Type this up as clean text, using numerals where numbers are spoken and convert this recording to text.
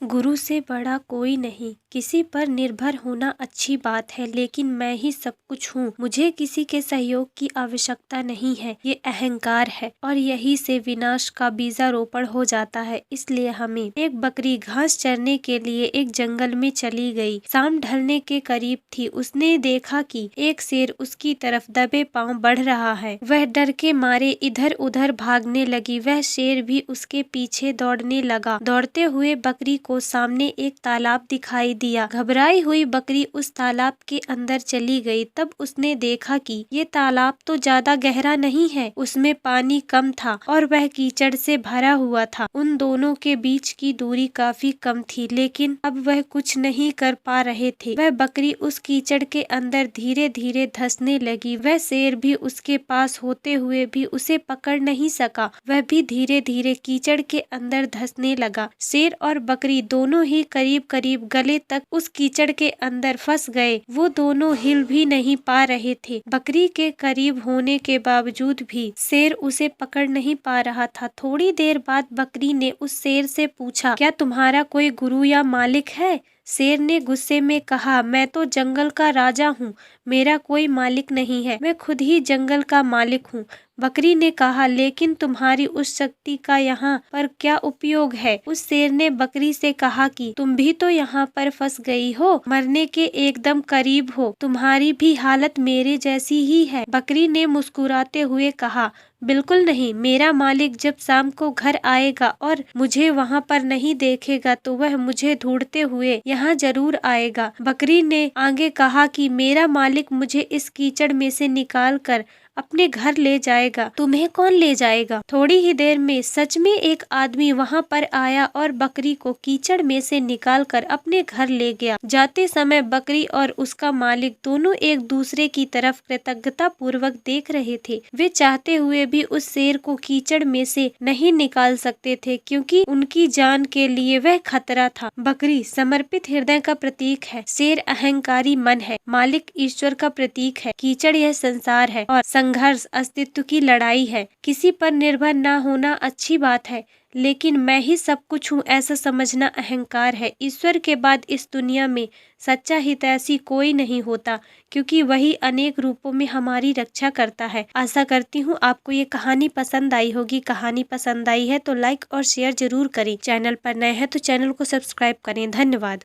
गुरु से बड़ा कोई नहीं। किसी पर निर्भर होना अच्छी बात है, लेकिन मैं ही सब कुछ हूँ, मुझे किसी के सहयोग की आवश्यकता नहीं है, ये अहंकार है और यही से विनाश का बीजारोपण हो जाता है। इसलिए हमें एक बकरी घास चरने के लिए एक जंगल में चली गई। शाम ढलने के करीब थी। उसने देखा कि एक शेर उसकी तरफ दबे पांव बढ़ रहा है। वह डर के मारे इधर उधर भागने लगी। वह शेर भी उसके पीछे दौड़ने लगा। दौड़ते हुए बकरी को सामने एक तालाब दिखाई दिया। घबराई हुई बकरी उस तालाब के अंदर चली गई। तब उसने देखा कि ये तालाब तो ज्यादा गहरा नहीं है, उसमें पानी कम था और वह कीचड़ से भरा हुआ था। उन दोनों के बीच की दूरी काफी कम थी, लेकिन अब वह कुछ नहीं कर पा रहे थे। वह बकरी उस कीचड़ के अंदर धीरे धीरे धंसने लगी। वह शेर भी उसके पास होते हुए भी उसे पकड़ नहीं सका। वह भी धीरे धीरे कीचड़ के अंदर धंसने लगा। शेर और बकरी दोनों ही करीब करीब गले तक उस कीचड़ के अंदर फंस गए। वो दोनों हिल भी नहीं पा रहे थे। बकरी के करीब होने के बावजूद भी शेर उसे पकड़ नहीं पा रहा था। थोड़ी देर बाद बकरी ने उस शेर से पूछा, क्या तुम्हारा कोई गुरु या मालिक है? शेर ने गुस्से में कहा, मैं तो जंगल का राजा हूँ, मेरा कोई मालिक नहीं है, मैं खुद ही जंगल का मालिक हूँ। बकरी ने कहा, लेकिन तुम्हारी उस शक्ति का यहाँ पर क्या उपयोग है? उस शेर ने बकरी से कहा कि तुम भी तो यहाँ पर फंस गई हो, मरने के एकदम करीब हो, तुम्हारी भी हालत मेरे जैसी ही है। बकरी ने मुस्कुराते हुए कहा, बिल्कुल नहीं, मेरा मालिक जब शाम को घर आएगा और मुझे वहाँ पर नहीं देखेगा तो वह मुझे ढूंढते हुए यहाँ जरूर आएगा। बकरी ने आगे कहा कि मेरा मालिक मुझे इस कीचड़ में से निकाल कर अपने घर ले जाएगा। तुम्हें कौन ले जाएगा? थोड़ी ही देर में सच में एक आदमी वहाँ पर आया और बकरी को कीचड़ में से निकाल कर अपने घर ले गया। जाते समय बकरी और उसका मालिक दोनों एक दूसरे की तरफ कृतज्ञता पूर्वक देख रहे थे। वे चाहते हुए भी उस शेर को कीचड़ में से नहीं निकाल सकते थे, क्योंकि उनकी जान के लिए वह खतरा था। बकरी समर्पित हृदय का प्रतीक है, शेर अहंकारी मन है, मालिक ईश्वर का प्रतीक है, कीचड़ यह संसार है और संघर्ष अस्तित्व की लड़ाई है। किसी पर निर्भर ना होना अच्छी बात है, लेकिन मैं ही सब कुछ हूँ ऐसा समझना अहंकार है। ईश्वर के बाद इस दुनिया में सच्चा हितैषी कोई नहीं होता, क्योंकि वही अनेक रूपों में हमारी रक्षा करता है। आशा करती हूँ आपको ये कहानी पसंद आई होगी। कहानी पसंद आई है तो लाइक और शेयर जरूर करें। चैनल पर नए हैं तो चैनल को सब्सक्राइब करें। धन्यवाद।